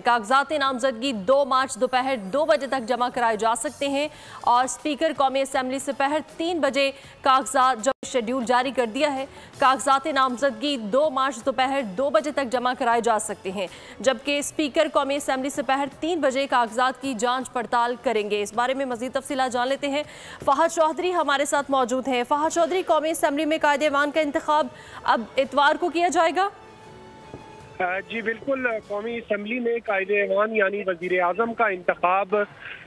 कागजात नामजदगी 2 मार्च दोपहर 2 बजे तक जमा कराए जा सकते हैं और स्पीकर कौमी असम्बली से दोपहर 3 बजे कागजात जो शेड्यूल जारी कर दिया है। कागजात नामजदगी 2 मार्च दोपहर 2 बजे तक जमा कराए जा सकते हैं, जबकि स्पीकर कौमी असम्बली से दोपहर 3 बजे कागजात की जांच पड़ताल करेंगे। इस बारे में मजीद तफसीलात जान लेते हैं। फहद चौधरी हमारे साथ मौजूद हैं। फहद चौधरी, कौमी असम्बली में कायदे-ए-मान का इंतखाब अब इतवार को किया जाएगा? जी बिल्कुल, कौमी असम्बली में कायदे-ए-मान यानी वज़ीर आज़म का इंतखाब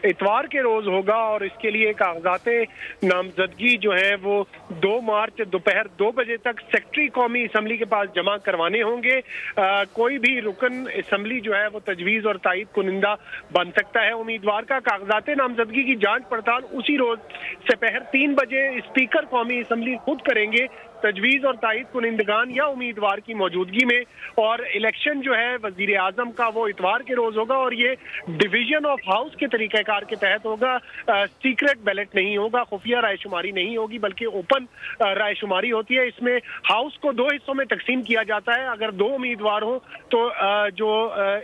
इतवार के रोज़ होगा और इसके लिए कागजात नामजदगी जो है वो 2 मार्च दोपहर 2 बजे तक सेक्रेटरी कौमी असम्बली के पास जमा करवाने होंगे। कोई भी रुकन असम्बली जो है वो तजवीज़ और तायद कुनिंदा बन सकता है। उम्मीदवार का कागजात नामजदगी की जाँच पड़ताल उसी रोज़ दोपहर 3 बजे स्पीकर कौमी असम्बली खुद करेंगे, तजवीज़ और तायद कुनिंदगान या उम्मीदवार की मौजूदगी में। और इलेक्शन जो है वज़ीर आज़म का वो इतवार के रोज़ होगा और ये डिवीजन ऑफ हाउस के तरीक़ाकार के तहत होगा। सीक्रेट बैलेट नहीं होगा, खुफिया रायशुमारी नहीं होगी, बल्कि ओपन रायशुमारी होती है। इसमें हाउस को 2 हिस्सों में तकसीम किया जाता है। अगर 2 उम्मीदवार हो तो जो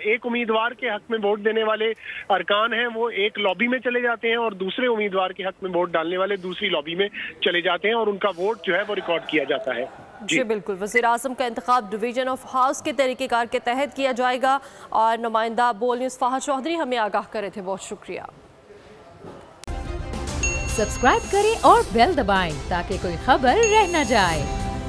एक उम्मीदवार के हक में वोट देने वाले अरकान हैं वो एक लॉबी में चले जाते हैं और दूसरे उम्मीदवार के हक में वोट डालने वाले दूसरी लॉबी में चले जाते हैं और उनका वोट जो है वो रिकॉर्ड किया जाता है। जी बिल्कुल, वज़ीर आज़म का इंतखाब डिवीजन ऑफ हाउस के तरीक़ेकार के तहत किया जाएगा और नुमाइंदा बोल न्यूज़ फहद चौधरी हमें आगाह करे थे, बहुत शुक्रिया। सब्सक्राइब करें और बेल दबाएं ताकि कोई खबर रह न जाए।